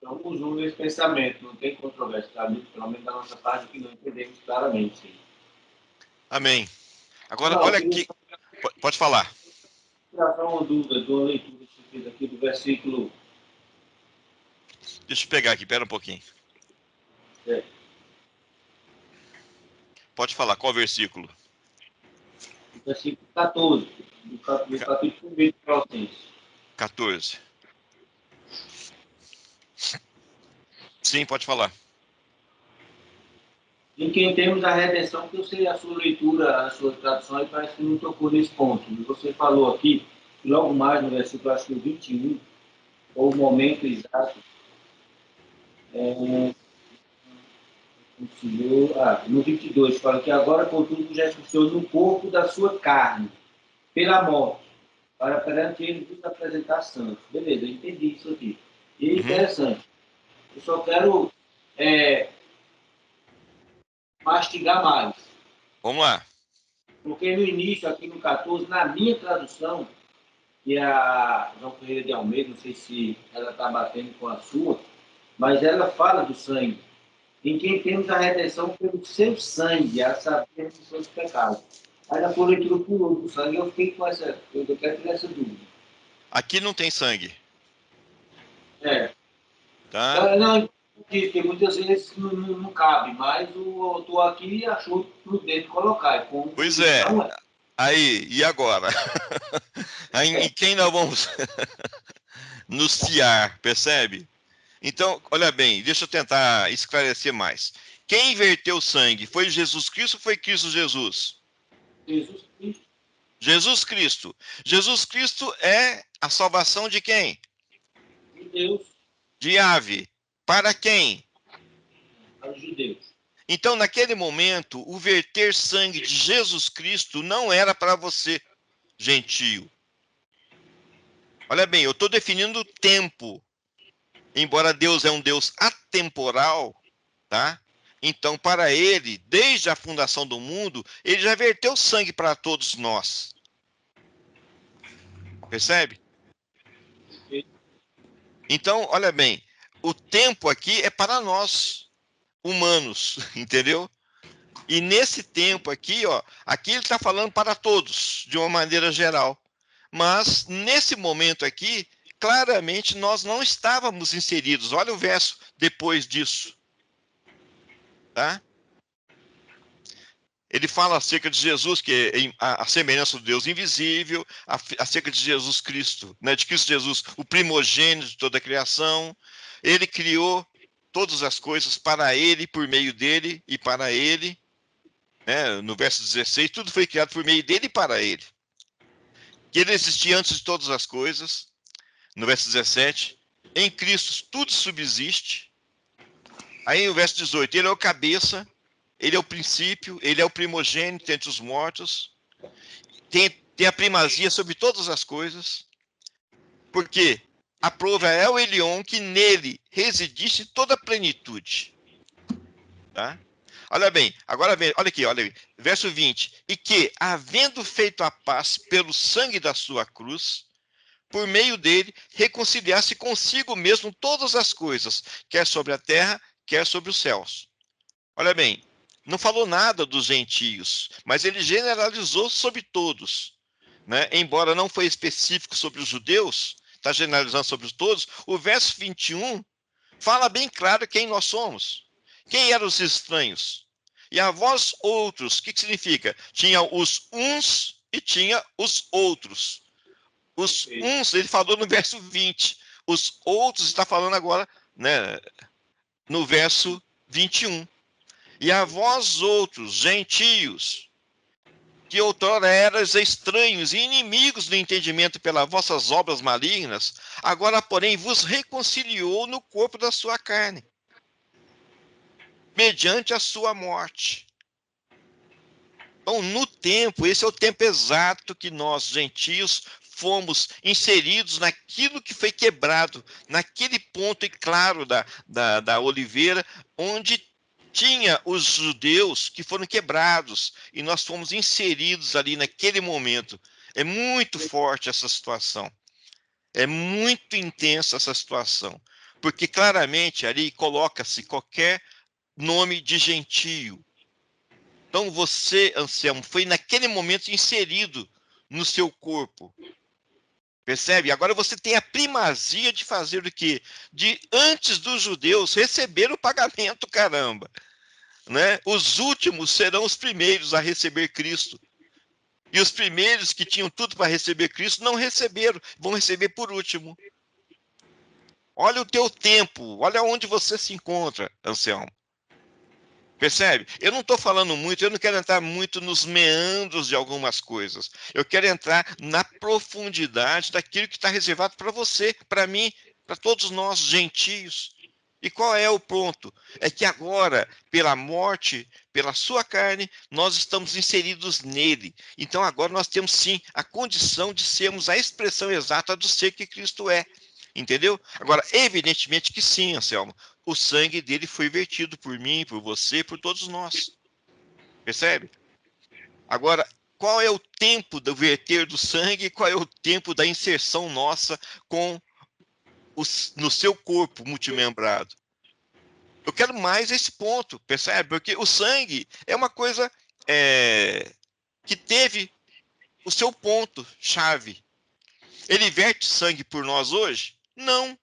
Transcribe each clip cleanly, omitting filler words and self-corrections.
Estamos juntos nesse pensamento, não tem controvérsia, tá? Pelo menos da nossa parte, que não entendemos claramente. Sim. Amém. Agora, Não, eu olha queria aqui. só Pode falar. tirar uma dúvida de uma leitura que você fez aqui do versículo. Deixa eu pegar aqui, pera um pouquinho. É, Pode falar, qual versículo? do versículo 14, do capítulo 1 de Colossenses. 14. Sim, pode falar. Em quem temos a redenção, que eu sei a sua leitura, a sua tradução, aí parece que não tocou nesse ponto. Você falou aqui, que logo mais no versículo, acho que o 21, ou o momento exato, no 22, fala que agora, contudo, já expulsou no corpo da sua carne, pela morte, para perante ele vos apresentar santos. Beleza, eu entendi isso aqui. E é Uhum. interessante. Eu só quero mastigar mais. Vamos lá. Porque no início, aqui no 14, na minha tradução, que é a João Ferreira de Almeida, não sei se ela está batendo com a sua, mas ela fala do sangue, em quem temos a redenção pelo seu sangue, a saber, a remissão dos pecados. Aí na leitura pulou do sangue, eu fiquei com essa, eu quero tirar essa dúvida. Aqui não tem sangue, É, tá? não, porque muitas vezes não cabe, mas o autor aqui achou prudente colocar, e como Pois é. condição é. Aí, e agora? Aí, em quem nós vamos nos fiar, percebe? Então, olha bem, deixa eu tentar esclarecer mais. Quem inverteu o sangue? Foi Jesus Cristo ou foi Cristo Jesus? Jesus Cristo, Jesus Cristo. Jesus Cristo é a salvação de quem? de Deus, De ave. Para quem? para os judeus. Então, naquele momento, o verter sangue de Jesus Cristo não era para você, gentio. Olha bem, eu estou definindo o tempo. Embora Deus é um Deus atemporal, tá? Então, para ele, desde a fundação do mundo, ele já verteu sangue para todos nós. Percebe? Então, olha bem, o tempo aqui é para nós, humanos, entendeu? E nesse tempo aqui, ó, aqui ele está falando para todos, de uma maneira geral. Mas, nesse momento aqui, claramente nós não estávamos inseridos. Olha o verso depois disso, tá? Ele fala acerca de Jesus, que é a semelhança do Deus invisível, acerca de Jesus Cristo, né, de Cristo Jesus, o primogênito de toda a criação. Ele criou todas as coisas para ele, por meio dele e para ele. Né, no verso 16, tudo foi criado por meio dele e para ele. Que ele existia antes de todas as coisas. No verso 17, em Cristo tudo subsiste. Aí no verso 18, ele é o cabeça, ele é o princípio, ele é o primogênito entre os mortos, tem a primazia sobre todas as coisas, porque a prova é o Elion que nele residisse toda a plenitude. Tá? Olha bem, agora vem, olha aqui, olha aí, verso 20. E que, havendo feito a paz pelo sangue da sua cruz, por meio dele, reconciliasse consigo mesmo todas as coisas, quer sobre a terra, quer sobre os céus. Olha bem, não falou nada dos gentios, mas ele generalizou sobre todos. Né? Embora não foi específico sobre os judeus, está generalizando sobre todos, o verso 21 fala bem claro quem nós somos. Quem eram os estranhos? E a vós outros, o que significa? Tinha os uns e tinha os outros. Os uns, ele falou no verso 20. Os outros está falando agora, né, no verso 21. E a vós outros, gentios, que outrora eras estranhos e inimigos do entendimento pelas vossas obras malignas, agora, porém, vos reconciliou no corpo da sua carne, mediante a sua morte. Então, no tempo, esse é o tempo exato que nós, gentios, fomos inseridos naquilo que foi quebrado, naquele ponto e claro da oliveira, onde tinha os judeus que foram quebrados, e nós fomos inseridos ali naquele momento. É muito forte essa situação. É muito intensa essa situação. Porque claramente ali coloca-se qualquer nome de gentio. Então você, Anselmo, foi naquele momento inserido no seu corpo. Percebe? Agora você tem a primazia de fazer o quê? De, antes dos judeus, receber o pagamento, caramba. Né? Os últimos serão os primeiros a receber Cristo. E os primeiros que tinham tudo para receber Cristo não receberam, vão receber por último. Olha o teu tempo, olha onde você se encontra, Anselmo. Percebe? Eu não estou falando muito, eu não quero entrar muito nos meandros de algumas coisas. Eu quero entrar na profundidade daquilo que está reservado para você, para mim, para todos nós, gentios. E qual é o ponto? É que agora, pela morte, pela sua carne, nós estamos inseridos nele. Então agora nós temos sim a condição de sermos a expressão exata do ser que Cristo é. Entendeu? Agora, evidentemente que sim, Anselmo. O sangue dele foi vertido por mim, por você, por todos nós. Percebe? Agora, qual é o tempo do verter do sangue e qual é o tempo da inserção nossa com no seu corpo multimembrado? Eu quero mais esse ponto, percebe? Porque o sangue é uma coisa que teve o seu ponto-chave. Ele verte sangue por nós hoje? Não.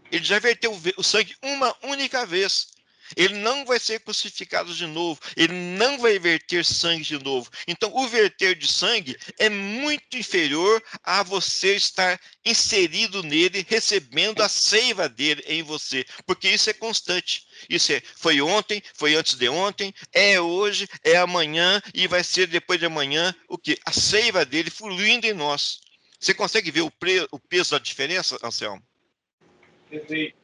Ele já verteu o sangue uma única vez. Ele não vai ser crucificado de novo. Ele não vai verter sangue de novo. Então, o verter de sangue é muito inferior a você estar inserido nele, recebendo a seiva dele em você. Porque isso é constante. Isso foi ontem, foi antes de ontem, é hoje, é amanhã e vai ser depois de amanhã. O quê? A seiva dele fluindo em nós. Você consegue ver o peso da diferença, Anselmo? Perfeito.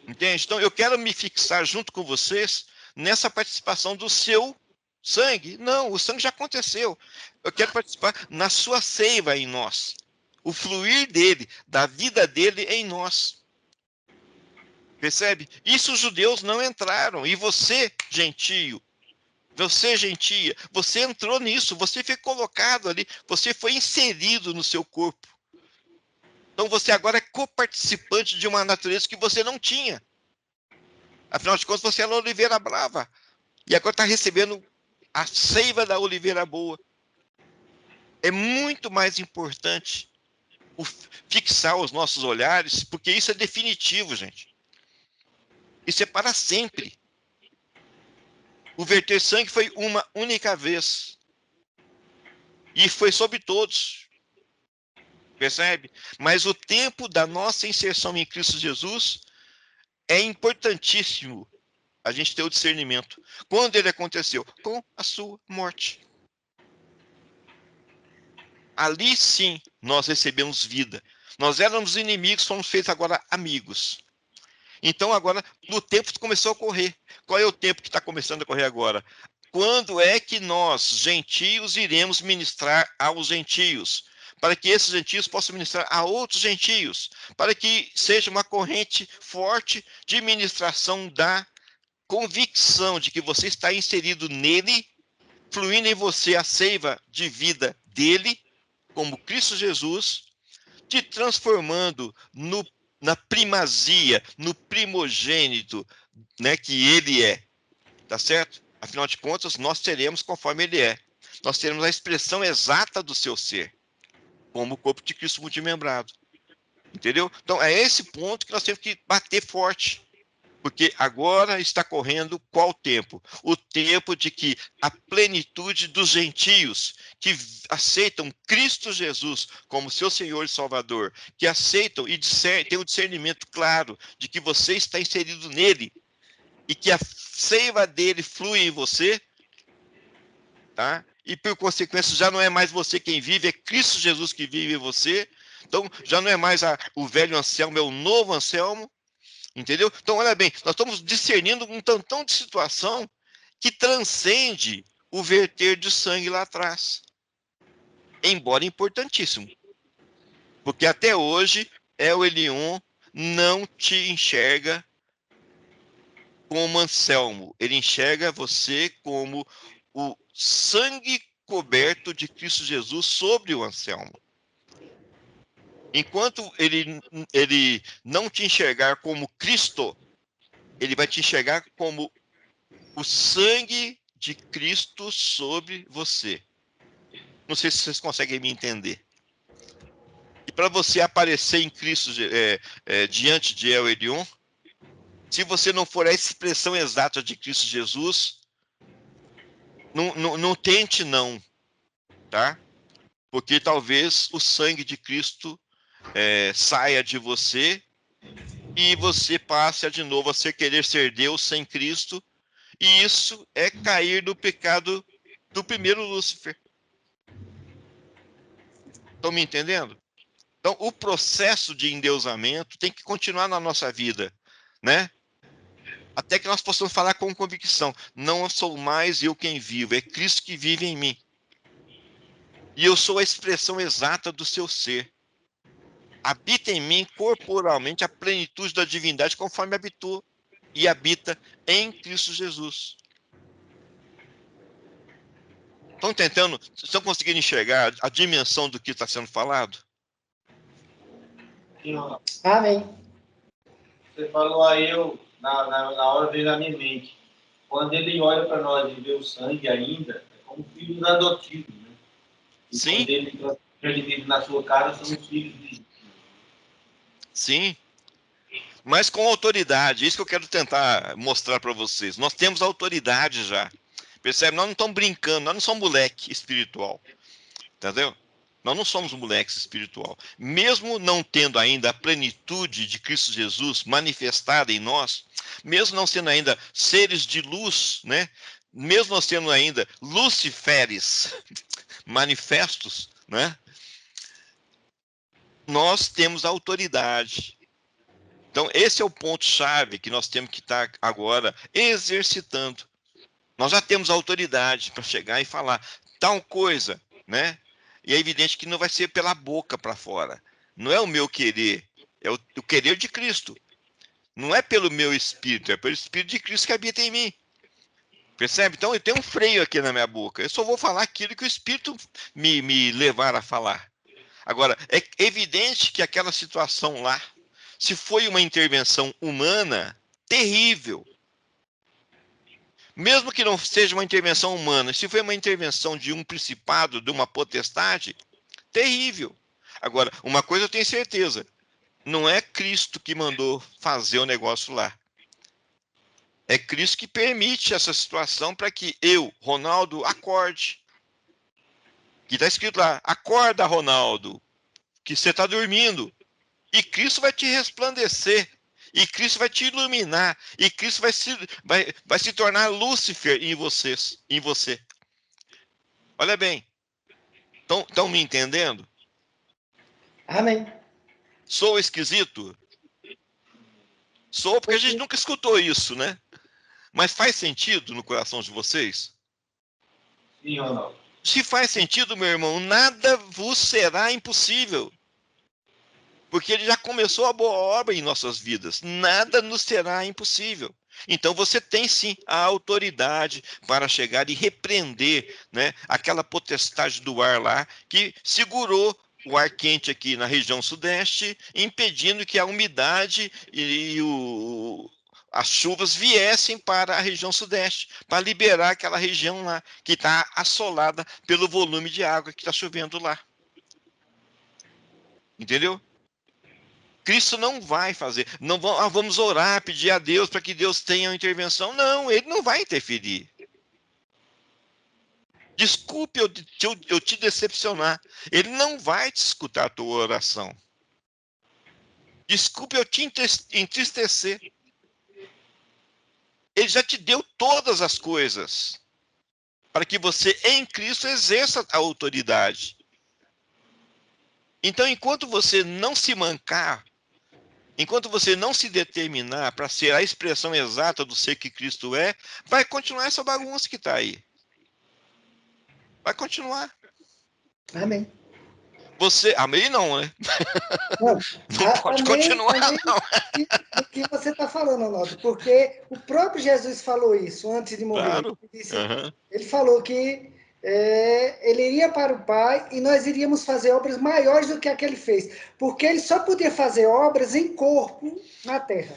Entende? Então, eu quero me fixar junto com vocês nessa participação do seu sangue. Não, o sangue já aconteceu. Eu quero participar na sua seiva em nós. O fluir dele, da vida dele em nós. Percebe? Isso os judeus não entraram. E você, gentio, você, gentia, você entrou nisso. Você foi colocado ali. Você foi inserido no seu corpo. Então, você agora é coparticipante de uma natureza que você não tinha. Afinal de contas, você era a oliveira brava. E agora está recebendo a seiva da oliveira boa. É muito mais importante fixar os nossos olhares, porque isso é definitivo, gente. Isso é para sempre. O verter sangue foi uma única vez. E foi sobre todos. Percebe? Mas o tempo da nossa inserção em Cristo Jesus é importantíssimo a gente ter o discernimento. Quando ele aconteceu? Com a sua morte. Ali sim nós recebemos vida. Nós éramos inimigos, fomos feitos agora amigos. Então agora o tempo começou a correr. Qual é o tempo que está começando a correr agora? Quando é que nós, gentios, iremos ministrar aos gentios? Para que esses gentios possam ministrar a outros gentios. Para que seja uma corrente forte de ministração da convicção de que você está inserido nele, fluindo em você a seiva de vida dele, como Cristo Jesus, te transformando na primazia, no primogênito, né, que ele é. Tá certo? Afinal de contas, nós seremos conforme ele é. Nós teremos a expressão exata do seu ser, como o corpo de Cristo multimembrado. Entendeu? Então, é esse ponto que nós temos que bater forte. Porque agora está correndo qual tempo? O tempo de que a plenitude dos gentios que aceitam Cristo Jesus como seu Senhor e Salvador, que aceitam e têm o discernimento claro de que você está inserido nele e que a seiva dele flui em você, tá? E por consequência já não é mais você quem vive, é Cristo Jesus que vive em você. Então já não é mais o velho Anselmo, é o novo Anselmo. Entendeu? Então, olha bem, nós estamos discernindo um tantão de situação que transcende o verter de sangue lá atrás. Embora importantíssimo. Porque até hoje, El Elyon não te enxerga como Anselmo. Ele enxerga você como o sangue coberto de Cristo Jesus sobre o Anselmo. Enquanto ele não te enxergar como Cristo, ele vai te enxergar como o sangue de Cristo sobre você. Não sei se vocês conseguem me entender. E para você aparecer em Cristo diante de El Elyon, se você não for a expressão exata de Cristo Jesus, não tente não, tá? Porque talvez o sangue de Cristo saia de você e você passe de novo a querer ser Deus sem Cristo, e isso é cair no pecado do primeiro Lúcifer. Estão me entendendo? Então, o processo de endeusamento tem que continuar na nossa vida, né? Até que nós possamos falar com convicção: não sou mais eu quem vivo, é Cristo que vive em mim. E eu sou a expressão exata do seu ser. Habita em mim corporalmente a plenitude da divindade, conforme habitou e habita em Cristo Jesus. Estão conseguindo enxergar a dimensão do que está sendo falado? Amém. Você falou aí, na hora veio na minha mente. Quando ele olha para nós e vê o sangue ainda, é como filhos adotivos, né? E Sim. quando ele vive na sua casa, são os filhos de... Sim. Mas com autoridade. Isso que eu quero tentar mostrar para vocês. Nós temos autoridade já. Percebe? Nós não estamos brincando, nós não somos moleque espiritual. Entendeu? Nós não somos moleques espiritual. Mesmo não tendo ainda a plenitude de Cristo Jesus manifestada em nós, mesmo não sendo ainda seres de luz, né? Mesmo nós tendo ainda luciferes manifestos, né? Nós temos autoridade. Então, esse é o ponto-chave que nós temos que estar agora exercitando. Nós já temos autoridade para chegar e falar tal coisa, né? E é evidente que não vai ser pela boca para fora. Não é o meu querer, é o querer de Cristo. Não é pelo meu espírito, é pelo Espírito de Cristo que habita em mim. Percebe? Então eu tenho um freio aqui na minha boca. Eu só vou falar aquilo que o Espírito me levar a falar. Agora, é evidente que aquela situação lá, se foi uma intervenção humana, terrível. Mesmo que não seja uma intervenção humana, se foi uma intervenção de um principado, de uma potestade, terrível. Agora, uma coisa eu tenho certeza, não é Cristo que mandou fazer o negócio lá. É Cristo que permite essa situação para que eu, Ronaldo, acorde. Que está escrito lá, acorda, Ronaldo, que você está dormindo. E Cristo vai te resplandecer. E Cristo vai te iluminar. E Cristo vai se tornar Lúcifer em você. Olha bem. Estão me entendendo? Amém. Sou esquisito? Sou, porque a gente nunca escutou isso, né? Mas faz sentido no coração de vocês? Sim ou não? Se faz sentido, meu irmão, nada vos será impossível. Porque ele já começou a boa obra em nossas vidas. Nada nos será impossível. Então você tem sim a autoridade para chegar e repreender, né, aquela potestade do ar lá que segurou o ar quente aqui na região sudeste, impedindo que a umidade e as chuvas viessem para a região sudeste, para liberar aquela região lá que está assolada pelo volume de água que está chovendo lá. Entendeu? Cristo não vai fazer. Não vamos orar, pedir a Deus para que Deus tenha uma intervenção. Não, ele não vai interferir. Desculpe eu te decepcionar. Ele não vai te escutar a tua oração. Desculpe eu te entristecer. Ele já te deu todas as coisas para que você, em Cristo, exerça a autoridade. Então, enquanto você não se mancar, enquanto você não se determinar para ser a expressão exata do ser que Cristo é, vai continuar essa bagunça que está aí. Vai continuar. Amém. Amém não, né? Não, Não pode continuar, não. Do que você está falando, Ronaldo, porque o próprio Jesus falou isso antes de morrer. Claro. Ele, Uhum. ele falou que ele iria para o Pai e nós iríamos fazer obras maiores do que a que ele fez, porque ele só podia fazer obras em corpo na terra.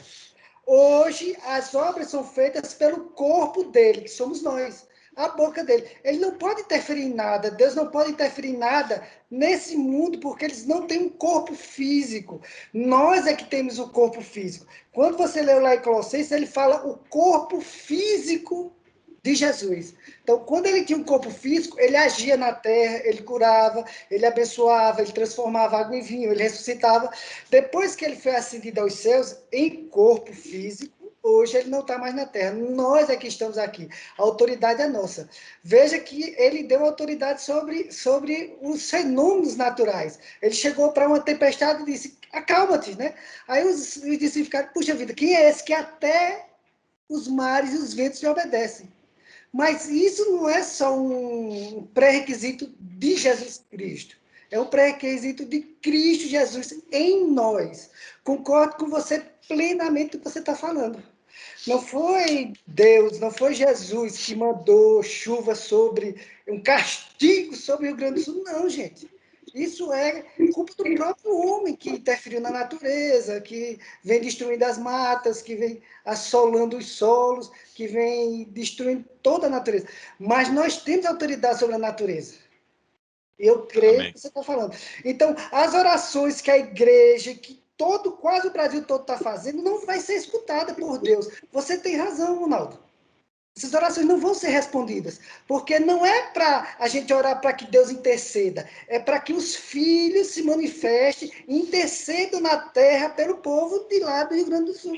Hoje, as obras são feitas pelo corpo dele, que somos nós, a boca dele. Ele não pode interferir em nada, Deus não pode interferir em nada nesse mundo, porque eles não têm um corpo físico. Nós é que temos o corpo físico. Quando você leu lá em Colossenses, ele fala o corpo físico de Jesus. Então, quando ele tinha um corpo físico, ele agia na terra, ele curava, ele abençoava, ele transformava água em vinho, ele ressuscitava. Depois que ele foi ascendido aos céus, em corpo físico, hoje ele não está mais na terra. Nós é que estamos aqui. A autoridade é nossa. Veja que ele deu autoridade sobre os fenômenos naturais. Ele chegou para uma tempestade e disse, acalma-te, né? Aí os discípulos ficaram, puxa vida, quem é esse que até os mares e os ventos lhe obedecem? Mas isso não é só um pré-requisito de Jesus Cristo. É um pré-requisito de Cristo Jesus em nós. Concordo com você plenamente do que você está falando. Não foi Deus, não foi Jesus que mandou chuva sobre, um castigo sobre o Rio Grande do Sul, não, gente. Isso é culpa do próprio homem que interferiu na natureza, que vem destruindo as matas, que vem assolando os solos, que vem destruindo toda a natureza. Mas nós temos autoridade sobre a natureza. Eu creio no que você está falando. Então, as orações que a igreja, que quase o Brasil todo está fazendo, não vai ser escutada por Deus. Você tem razão, Ronaldo. Essas orações não vão ser respondidas, porque não é para a gente orar para que Deus interceda, é para que os filhos se manifestem e intercedam na terra pelo povo de lá do Rio Grande do Sul.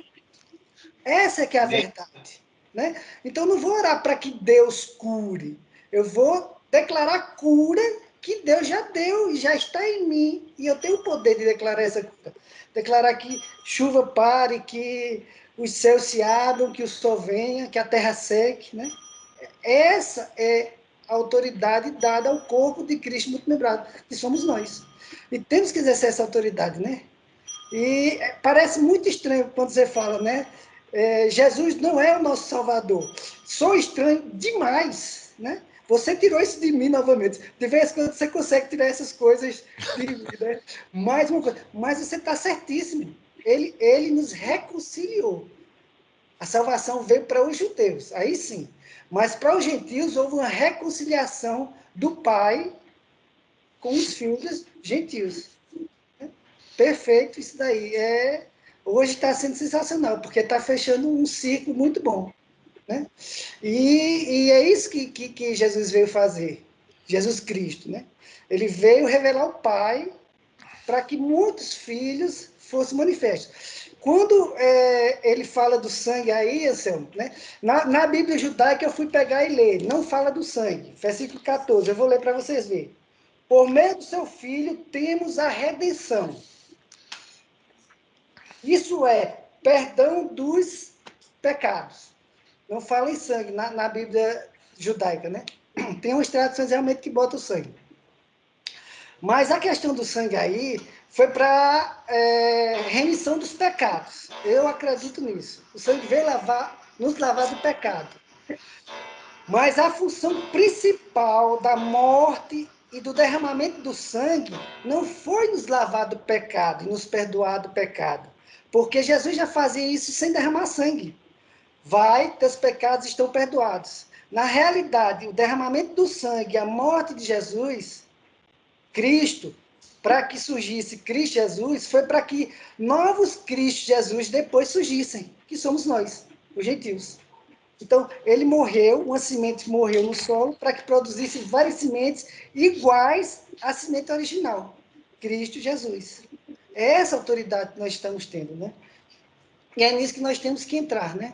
Essa é que é a verdade. Né? Então, não vou orar para que Deus cure, eu vou declarar cura que Deus já deu e já está em mim, e eu tenho o poder de declarar essa cura. Declarar que chuva pare, que os céus se abram, que o sol venha, que a terra seque, né? Essa é a autoridade dada ao corpo de Cristo multiplicado, que somos nós. E temos que exercer essa autoridade, né? E parece muito estranho quando você fala, né? Jesus não é o nosso Salvador. Sou estranho demais, né? Você tirou isso de mim novamente. De vez em quando você consegue tirar essas coisas de mim, né? Mais uma coisa. Mas você está certíssimo. Ele nos reconciliou. A salvação veio para os judeus, aí sim. Mas para os gentios houve uma reconciliação do Pai com os filhos gentios. Perfeito, isso daí. Hoje está sendo sensacional, porque está fechando um ciclo muito bom. Né? E é isso que Jesus veio fazer, Jesus Cristo. Né? Ele veio revelar o Pai para que muitos filhos fossem manifestos. Quando ele fala do sangue aí, Anselmo, né? Na Bíblia judaica eu fui pegar e ler, não fala do sangue. Versículo 14, eu vou ler para vocês verem. Por meio do seu filho temos a redenção. Isso é perdão dos pecados. Não fala em sangue na Bíblia judaica, né? Tem umas traduções realmente que botam sangue. Mas a questão do sangue aí foi para remissão dos pecados. Eu acredito nisso. O sangue veio nos lavar do pecado. Mas a função principal da morte e do derramamento do sangue não foi nos lavar do pecado, nos perdoar do pecado. Porque Jesus já fazia isso sem derramar sangue. Vai, teus pecados estão perdoados. Na realidade, o derramamento do sangue, a morte de Jesus, Cristo, para que surgisse Cristo Jesus, foi para que novos Cristo Jesus depois surgissem, que somos nós, os gentios. Então, ele morreu, uma semente morreu no solo para que produzisse várias sementes iguais à semente original, Cristo Jesus. É essa autoridade que nós estamos tendo, né? E é nisso que nós temos que entrar, né?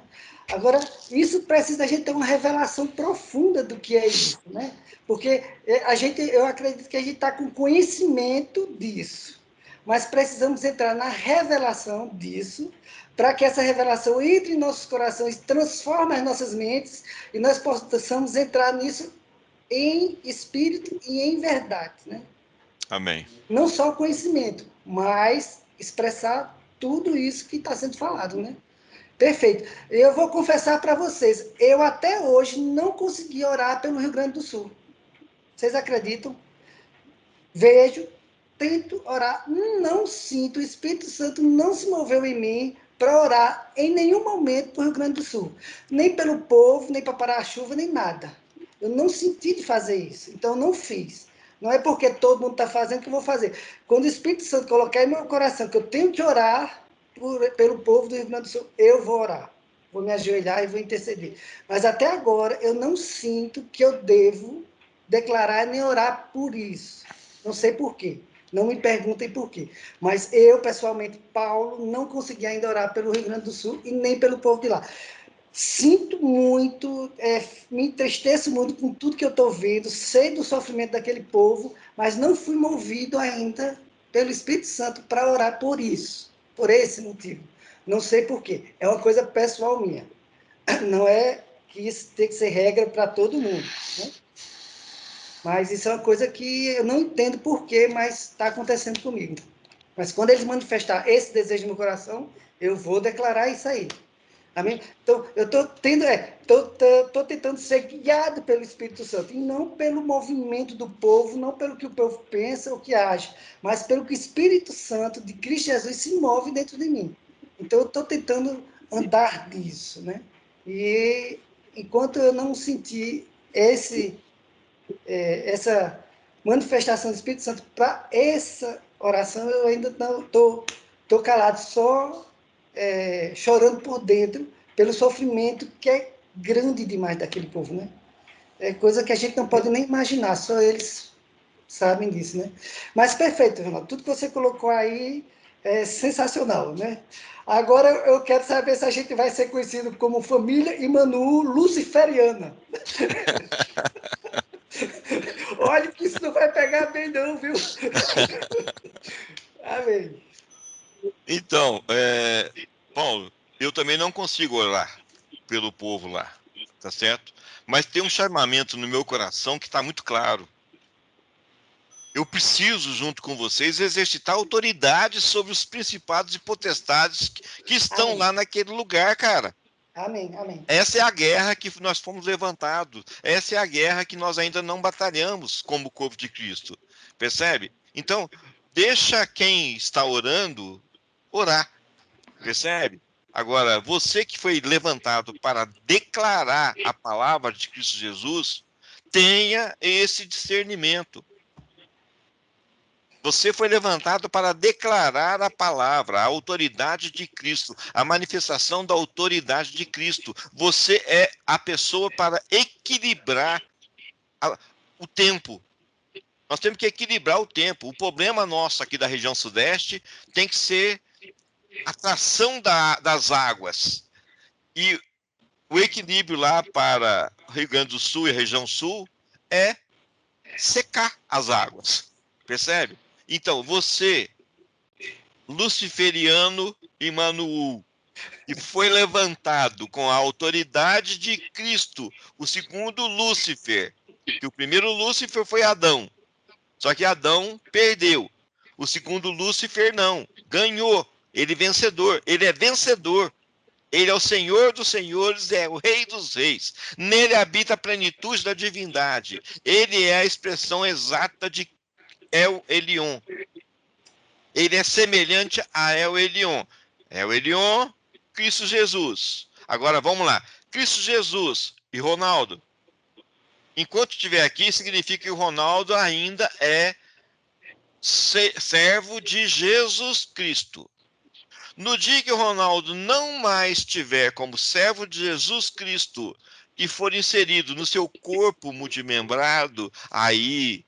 Agora, isso precisa da gente ter uma revelação profunda do que é isso, né? Porque eu acredito que a gente está com conhecimento disso, mas precisamos entrar na revelação disso, para que essa revelação entre em nossos corações, transforme as nossas mentes, e nós possamos entrar nisso em espírito e em verdade, né? Amém. Não só o conhecimento, mas expressar tudo isso que está sendo falado, né? Perfeito. Eu vou confessar para vocês, eu até hoje não consegui orar pelo Rio Grande do Sul. Vocês acreditam? Vejo, tento orar, não sinto, o Espírito Santo não se moveu em mim para orar em nenhum momento para o Rio Grande do Sul. Nem pelo povo, nem para parar a chuva, nem nada. Eu não senti de fazer isso, então eu não fiz. Não é porque todo mundo está fazendo que eu vou fazer. Quando o Espírito Santo colocar em meu coração que eu tenho que orar pelo povo do Rio Grande do Sul, eu vou orar. Vou me ajoelhar e vou interceder. Mas até agora eu não sinto que eu devo declarar nem orar por isso. Não sei por quê. Não me perguntem por quê. Mas eu, pessoalmente, Paulo, não consegui ainda orar pelo Rio Grande do Sul e nem pelo povo de lá. Sinto muito, me entristeço muito com tudo que eu estou vendo, sei do sofrimento daquele povo, mas não fui movido ainda pelo Espírito Santo para orar por isso, por esse motivo. Não sei por quê. É uma coisa pessoal minha. Não é que isso tem que ser regra para todo mundo, né? Mas isso é uma coisa que eu não entendo por quê, mas está acontecendo comigo. Mas quando eles manifestar esse desejo no meu coração, eu vou declarar isso aí. Amém? Então, eu estou tentando ser guiado pelo Espírito Santo, e não pelo movimento do povo, não pelo que o povo pensa ou que age, mas pelo que o Espírito Santo de Cristo Jesus se move dentro de mim. Então, eu estou tentando andar nisso, né? E enquanto eu não sentir essa manifestação do Espírito Santo para essa oração, eu ainda não estou calado, só chorando por dentro pelo sofrimento que é grande demais daquele povo, né? É coisa que a gente não pode nem imaginar, só eles sabem disso, né? Mas perfeito, Ronaldo, tudo que você colocou aí é sensacional, né? Agora eu quero saber se a gente vai ser conhecido como família Imanu Luciferiana. Olha que isso não vai pegar bem não, viu? Amém. Então, Paulo, eu também não consigo orar pelo povo lá, tá certo? Mas tem um chamamento no meu coração que está muito claro. Eu preciso, junto com vocês, exercitar autoridade sobre os principados e potestades que estão Amém. lá naquele lugar, cara. Amém, amém. Essa é a guerra que nós fomos levantados. Essa é a guerra que nós ainda não batalhamos como corpo de Cristo. Percebe? Então, deixa quem está orando orar. Percebe? Agora, você que foi levantado para declarar a palavra de Cristo Jesus, tenha esse discernimento. Você foi levantado para declarar a palavra, a autoridade de Cristo, a manifestação da autoridade de Cristo. Você é a pessoa para equilibrar o tempo. Nós temos que equilibrar o tempo. O problema nosso aqui da região sudeste tem que ser a tração das águas. E o equilíbrio lá para Rio Grande do Sul e região sul é secar as águas. Percebe? Então, você, luciferiano Immanuel, que foi levantado com a autoridade de Cristo, o segundo Lúcifer, que o primeiro Lúcifer foi Adão, só que Adão perdeu. O segundo Lúcifer não, ganhou. Ele vencedor, ele é vencedor. Ele é o Senhor dos senhores, é o Rei dos reis. Nele habita a plenitude da divindade. Ele é a expressão exata de El Elyon. Ele é semelhante a El Elyon. El Elyon, Cristo Jesus. Agora vamos lá. Cristo Jesus e Ronaldo. Enquanto estiver aqui, significa que o Ronaldo ainda é servo de Jesus Cristo. No dia que o Ronaldo não mais estiver como servo de Jesus Cristo e for inserido no seu corpo multimembrado, aí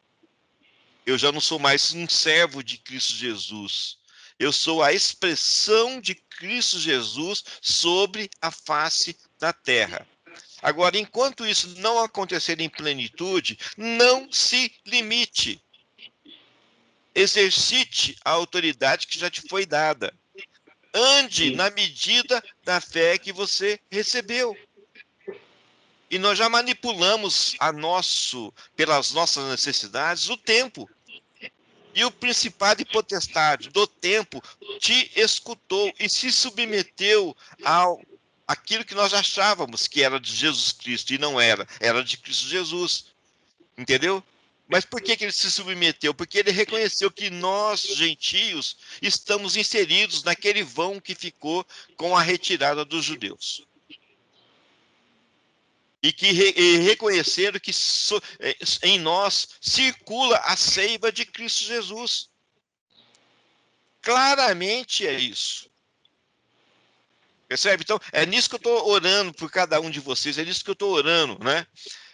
eu já não sou mais um servo de Cristo Jesus. Eu sou a expressão de Cristo Jesus sobre a face da terra. Agora, enquanto isso não acontecer em plenitude, não se limite. Exercite a autoridade que já te foi dada. Ande na medida da fé que você recebeu. E nós já manipulamos pelas nossas necessidades, o tempo. E o principado e potestade do tempo te escutou e se submeteu àquilo que nós achávamos que era de Jesus Cristo, e não era. Era de Cristo Jesus. Entendeu? Mas por que ele se submeteu? Porque ele reconheceu que nós, gentios, estamos inseridos naquele vão que ficou com a retirada dos judeus. E que reconheceram que em nós circula a seiva de Cristo Jesus. Claramente é isso. Percebe? Então, é nisso que eu estou orando por cada um de vocês, é nisso que eu estou orando, né?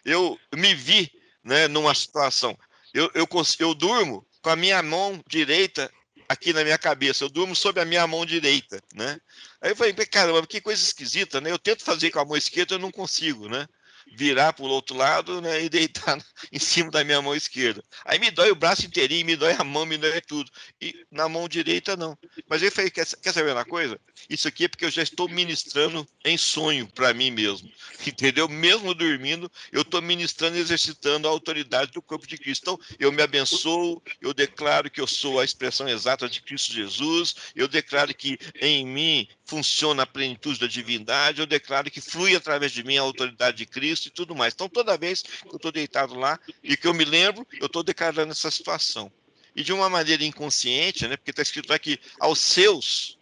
Eu me vi, né, numa situação. Eu durmo com a minha mão direita aqui na minha cabeça, eu durmo sobre a minha mão direita, né? Aí eu falei, caramba, que coisa esquisita, né? Eu tento fazer com a mão esquerda, eu não consigo, né? Virar para o outro lado, né, e deitar em cima da minha mão esquerda. Aí me dói o braço inteirinho, me dói a mão, me dói tudo. E na mão direita, não. Mas eu falei, quer saber uma coisa? Isso aqui é porque eu já estou ministrando em sonho para mim mesmo, entendeu? Mesmo dormindo, eu estou ministrando e exercitando a autoridade do corpo de Cristo. Então, eu me abençoo, eu declaro que eu sou a expressão exata de Cristo Jesus, eu declaro que em mim funciona a plenitude da divindade, eu declaro que flui através de mim a autoridade de Cristo e tudo mais. Então, toda vez que eu estou deitado lá e que eu me lembro, eu estou declarando essa situação. E de uma maneira inconsciente, né? Porque está escrito aqui, aos seus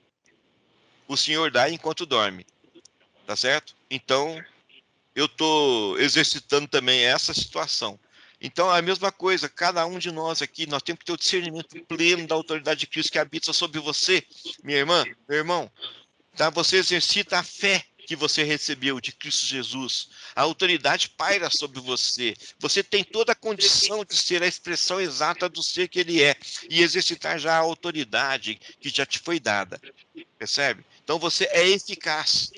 o Senhor dá enquanto dorme, tá certo? Então, eu estou exercitando também essa situação. Então, a mesma coisa, cada um de nós aqui, nós temos que ter o discernimento pleno da autoridade de Cristo que habita sobre você, minha irmã, meu irmão. Tá? Você exercita a fé que você recebeu de Cristo Jesus. A autoridade paira sobre você. Você tem toda a condição de ser a expressão exata do ser que ele é e exercitar já a autoridade que já te foi dada. Percebe? Então você é eficaz.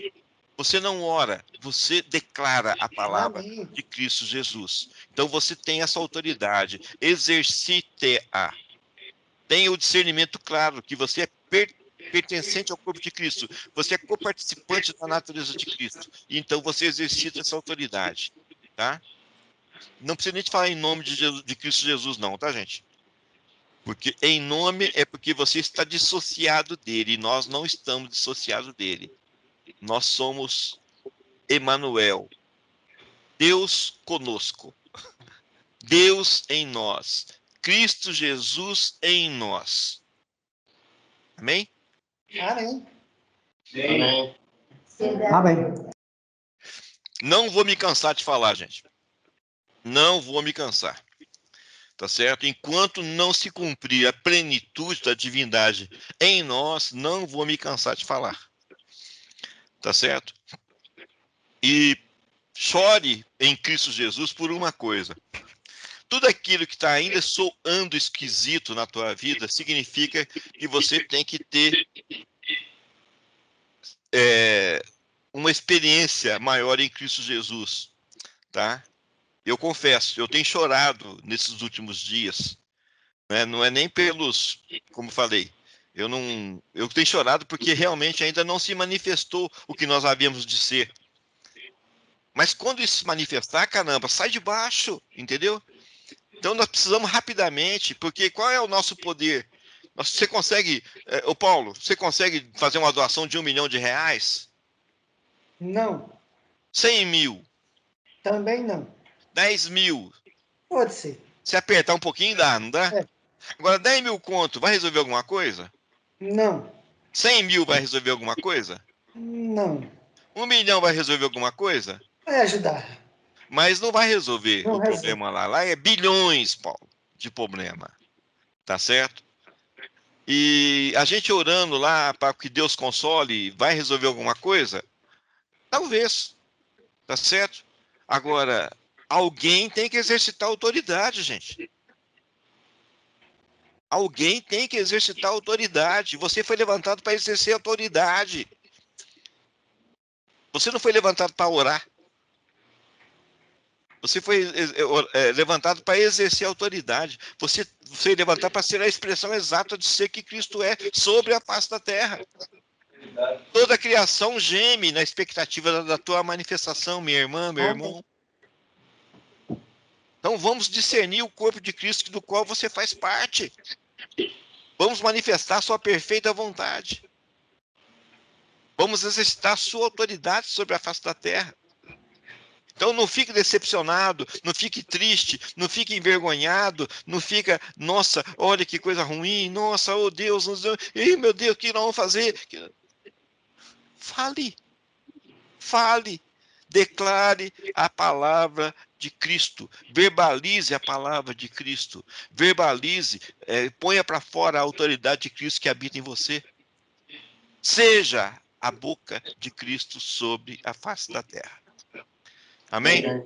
Você não ora, você declara a palavra Amém. de Cristo Jesus. Então você tem essa autoridade. Exercite-a. Tenha o discernimento claro que você é pertencente ao corpo de Cristo. Você é coparticipante da natureza de Cristo. E então você exercita essa autoridade. Tá? Não precisa nem te falar em nome de, de Cristo Jesus, não, tá, gente? Porque em nome é porque você está dissociado dele, e nós não estamos dissociados dele. Nós somos Emanuel, Deus conosco, Deus em nós, Cristo Jesus em nós. Amém? Amém. Amém. Amém. Não vou me cansar de falar, gente. Não vou me cansar. Tá certo? Enquanto não se cumprir a plenitude da divindade em nós, não vou me cansar de falar. Tá certo? E chore em Cristo Jesus por uma coisa. Tudo aquilo que está ainda soando esquisito na tua vida significa que você tem que ter uma experiência maior em Cristo Jesus, tá? Eu confesso, eu tenho chorado nesses últimos dias, né? Não é nem pelos, como falei, eu tenho chorado porque realmente ainda não se manifestou o que nós havíamos de ser. Mas quando isso se manifestar, caramba, sai de baixo, entendeu? Então nós precisamos rapidamente, porque qual é o nosso poder? Você consegue, ô Paulo, você consegue fazer uma doação de R$1 milhão? Não. 100 mil? Também não. 10 mil? Pode ser. Se apertar um pouquinho dá, não dá? É. Agora 10 mil conto, vai resolver alguma coisa? Não. 100 mil vai resolver alguma coisa? Não. 1 milhão vai resolver alguma coisa? Vai ajudar. Mas não vai resolver Não o resolve. problema lá. Lá é bilhões, Paulo, de problema. Tá certo? E a gente orando lá para que Deus console, vai resolver alguma coisa? Talvez. Tá certo? Agora, alguém tem que exercitar autoridade, gente. Alguém tem que exercitar autoridade. Você foi levantado para exercer autoridade. Você não foi levantado para orar. Você foi levantado para exercer autoridade. Você foi levantado para ser a expressão exata de ser que Cristo é sobre a face da terra. Toda a criação geme na expectativa da tua manifestação, minha irmã, meu irmão. Então vamos discernir o corpo de Cristo do qual você faz parte. Vamos manifestar sua perfeita vontade. Vamos exercitar sua autoridade sobre a face da terra. Então não fique decepcionado, não fique triste, não fique envergonhado, não fica, nossa, olha que coisa ruim, nossa, oh Deus, ei, meu Deus, o que nós vamos fazer? Fale, declare a palavra de Cristo, verbalize a palavra de Cristo, verbalize, ponha para fora a autoridade de Cristo que habita em você. Seja a boca de Cristo sobre a face da terra. Amém?